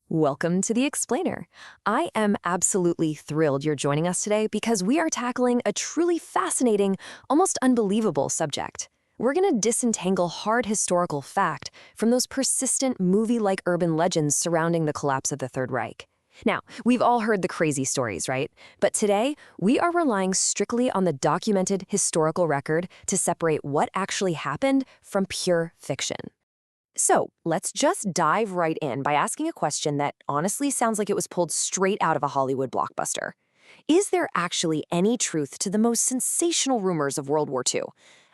Welcome to The Explainer. I am absolutely thrilled you're joining us today because we are tackling a truly fascinating, almost unbelievable subject. We're going to disentangle hard historical fact from those persistent movie-like urban legends surrounding the collapse of the Third Reich. Now, we've all heard the crazy stories, right? But today, we are relying strictly on the documented historical record to separate what actually happened from pure fiction. So let's just dive right in by asking a question that honestly sounds like it was pulled straight out of a Hollywood blockbuster. Is there actually any truth to the most sensational rumors of World War II?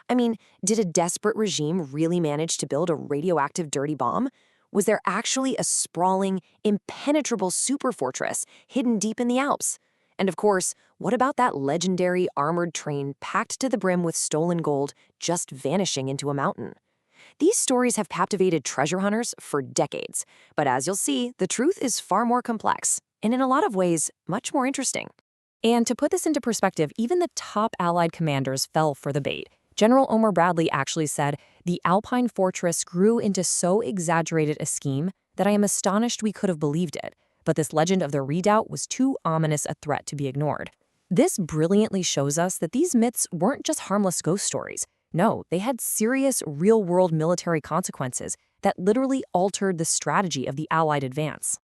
I mean, did a desperate regime really manage to build a radioactive dirty bomb? Was there actually a sprawling, impenetrable superfortress hidden deep in the Alps? And of course, what about that legendary armored train packed to the brim with stolen gold just vanishing into a mountain? These stories have captivated treasure hunters for decades, but as you'll see, the truth is far more complex, and in a lot of ways, much more interesting. And to put this into perspective, even the top Allied commanders fell for the bait. General Omar Bradley actually said, "The Alpine Fortress grew into so exaggerated a scheme that I am astonished we could have believed it, but this legend of the redoubt was too ominous a threat to be ignored." This brilliantly shows us that these myths weren't just harmless ghost stories. No, they had serious, real-world military consequences that literally altered the strategy of the Allied advance.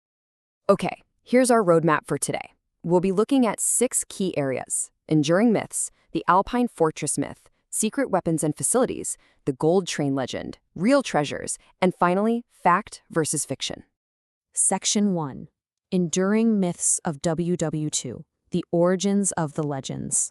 Okay, here's our roadmap for today. We'll be looking at 6 key areas: enduring myths, the Alpine Fortress myth, secret weapons and facilities, the gold train legend, real treasures, and finally, fact versus fiction. Section 1. Enduring myths of WWII, the origins of the legends.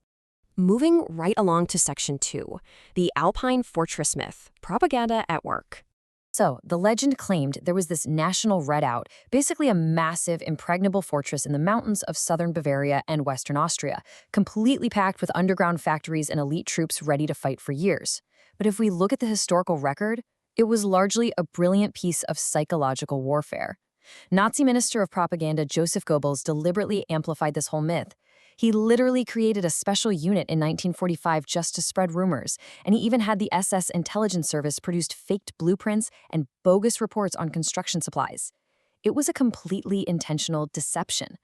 Moving right along to Section 2, the Alpine Fortress myth, propaganda at work. So, the legend claimed there was this national redoubt, basically a massive, impregnable fortress in the mountains of southern Bavaria and western Austria, completely packed with underground factories and elite troops ready to fight for years. But if we look at the historical record, it was largely a brilliant piece of psychological warfare. Nazi Minister of Propaganda Joseph Goebbels deliberately amplified this whole myth. He literally created a special unit in 1945 just to spread rumors, and he even had the SS intelligence service produce faked blueprints and bogus reports on construction supplies. It was a completely intentional deception.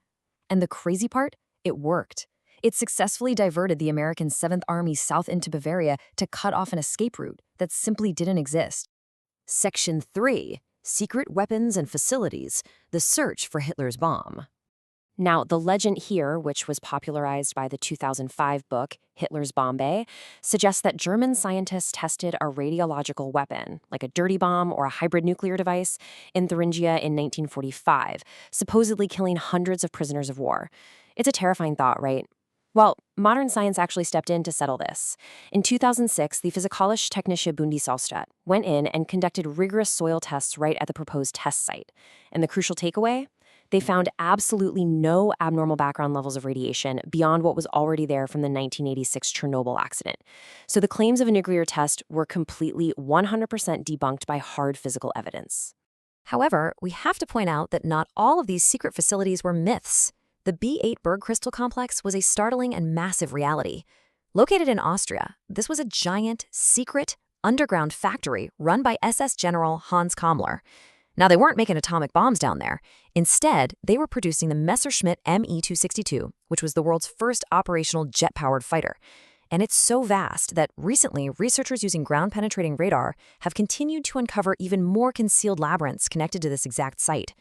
And the crazy part? It worked. It successfully diverted the American 7th Army south into Bavaria to cut off an escape route that simply didn't exist. Section 3. Secret weapons and facilities, the search for Hitler's bomb. Now, the legend here, which was popularized by the 2005 book Hitler's Bomb Bay, suggests that German scientists tested a radiological weapon, like a dirty bomb or a hybrid nuclear device, in Thuringia in 1945, supposedly killing hundreds of prisoners of war. It's a terrifying thought, right? Well, modern science actually stepped in to settle this. In 2006, the Physikalische Technische Bundesanstalt went in and conducted rigorous soil tests right at the proposed test site. And the crucial takeaway? They found absolutely no abnormal background levels of radiation beyond what was already there from the 1986 Chernobyl accident. So the claims of a nuclear test were completely 100% debunked by hard physical evidence. However, we have to point out that not all of these secret facilities were myths. The B8 Bergkristall complex was a startling and massive reality. Located in Austria, this was a giant, secret, underground factory run by SS General Hans Kammler. Now, they weren't making atomic bombs down there. Instead, they were producing the Messerschmitt Me-262, which was the world's first operational jet-powered fighter. And it's so vast that recently, researchers using ground-penetrating radar have continued to uncover even more concealed labyrinths connected to this exact site.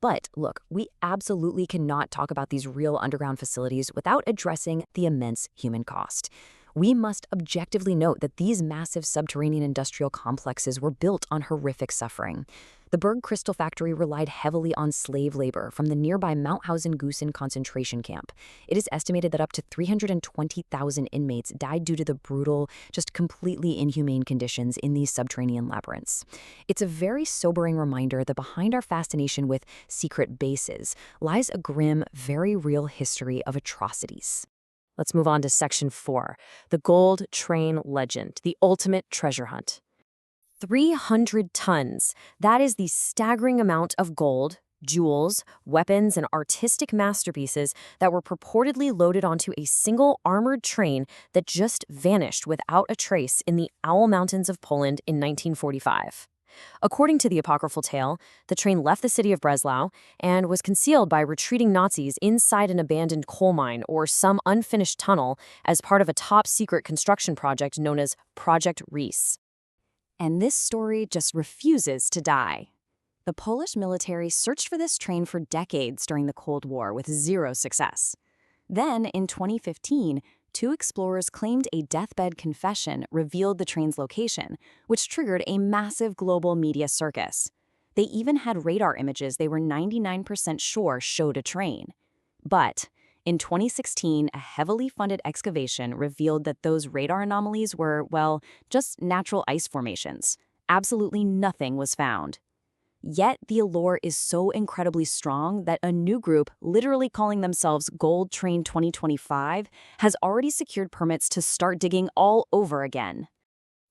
But look, we absolutely cannot talk about these real underground facilities without addressing the immense human cost. We must objectively note that these massive subterranean industrial complexes were built on horrific suffering. The Bergkristall factory relied heavily on slave labor from the nearby Mauthausen-Gusen concentration camp. It is estimated that up to 320,000 inmates died due to the brutal, just completely inhumane conditions in these subterranean labyrinths. It's a very sobering reminder that behind our fascination with secret bases lies a grim, very real history of atrocities. Let's move on to Section 4, the gold train legend, the ultimate treasure hunt. 300 tons. That is the staggering amount of gold, jewels, weapons, and artistic masterpieces that were purportedly loaded onto a single armored train that just vanished without a trace in the Owl Mountains of Poland in 1945. According to the apocryphal tale, the train left the city of Breslau and was concealed by retreating Nazis inside an abandoned coal mine or some unfinished tunnel as part of a top-secret construction project known as Project Reese. And this story just refuses to die. The Polish military searched for this train for decades during the Cold War with zero success. Then, in 2015, two explorers claimed a deathbed confession revealed the train's location, which triggered a massive global media circus. They even had radar images they were 99% sure showed a train. But in 2016, a heavily funded excavation revealed that those radar anomalies were, well, just natural ice formations. Absolutely nothing was found. Yet the allure is so incredibly strong that a new group, literally calling themselves Gold Train 2025, has already secured permits to start digging all over again.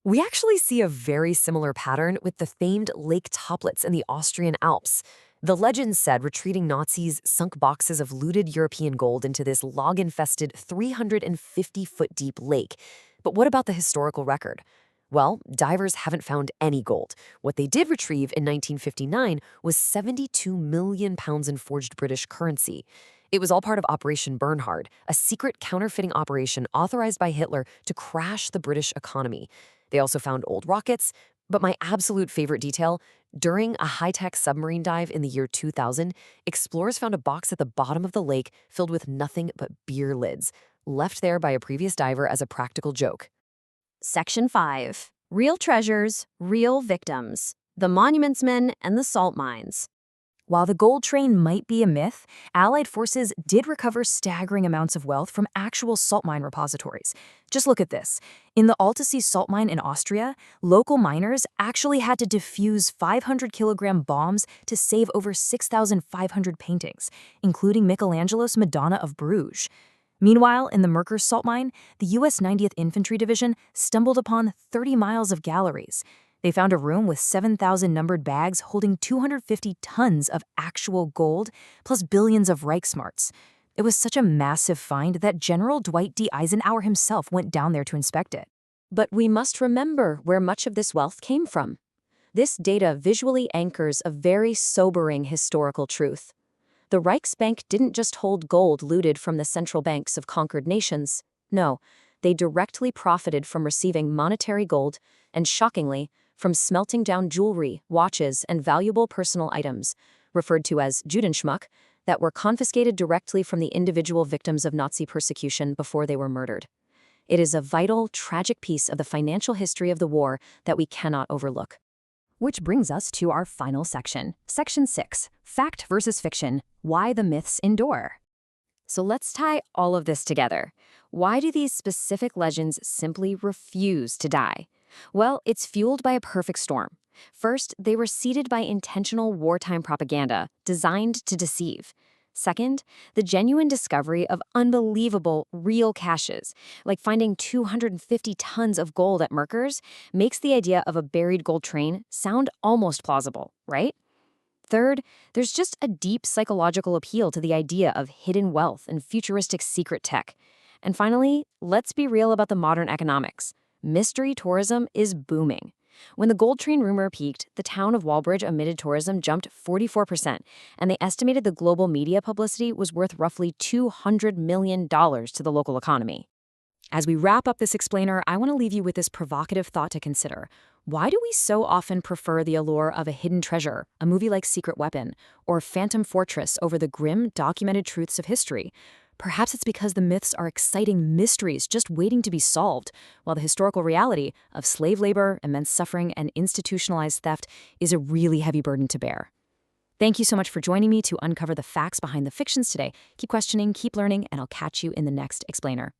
We actually see a very similar pattern with the famed Lake Toplitz in the Austrian Alps. The legend said retreating Nazis sunk boxes of looted European gold into this log-infested 350-foot-deep lake. But what about the historical record? Well, divers haven't found any gold. What they did retrieve in 1959 was 72 million pounds in forged British currency. It was all part of Operation Bernhard, a secret counterfeiting operation authorized by Hitler to crash the British economy. They also found old rockets, but my absolute favorite detail, during a high-tech submarine dive in the year 2000, explorers found a box at the bottom of the lake filled with nothing but beer lids, left there by a previous diver as a practical joke. Section 5. Real treasures, real victims. The Monuments Men and the Salt Mines. While the gold train might be a myth, Allied forces did recover staggering amounts of wealth from actual salt mine repositories. Just look at this. In the Altaussee salt mine in Austria, local miners actually had to defuse 500-kilogram bombs to save over 6,500 paintings, including Michelangelo's Madonna of Bruges. Meanwhile, in the Merkers salt mine, the U.S. 90th Infantry Division stumbled upon 30 miles of galleries. They found a room with 7,000 numbered bags holding 250 tons of actual gold, plus billions of Reichsmarks. It was such a massive find that General Dwight D. Eisenhower himself went down there to inspect it. But we must remember where much of this wealth came from. This data visually anchors a very sobering historical truth. The Reichsbank didn't just hold gold looted from the central banks of conquered nations. No, they directly profited from receiving monetary gold and, shockingly, from smelting down jewelry, watches, and valuable personal items, referred to as Judenschmuck, that were confiscated directly from the individual victims of Nazi persecution before they were murdered. It is a vital, tragic piece of the financial history of the war that we cannot overlook. Which brings us to our final section. Section 6, Fact versus Fiction, Why the Myths Endure. So let's tie all of this together. Why do these specific legends simply refuse to die? Well, it's fueled by a perfect storm. First, they were seeded by intentional wartime propaganda designed to deceive. Second, the genuine discovery of unbelievable, real caches, like finding 250 tons of gold at Merkers, makes the idea of a buried gold train sound almost plausible, right? Third, there's just a deep psychological appeal to the idea of hidden wealth and futuristic secret tech. And finally, let's be real about the modern economics. Mystery tourism is booming. When the gold train rumor peaked, the town of Walbridge admitted tourism jumped 44%, and they estimated the global media publicity was worth roughly $200 million to the local economy. As we wrap up this explainer, I want to leave you with this provocative thought to consider. Why do we so often prefer the allure of a hidden treasure, a movie like Secret Weapon, or Phantom Fortress over the grim, documented truths of history? Perhaps it's because the myths are exciting mysteries just waiting to be solved, while the historical reality of slave labor, immense suffering, and institutionalized theft is a really heavy burden to bear. Thank you so much for joining me to uncover the facts behind the fictions today. Keep questioning, keep learning, and I'll catch you in the next explainer.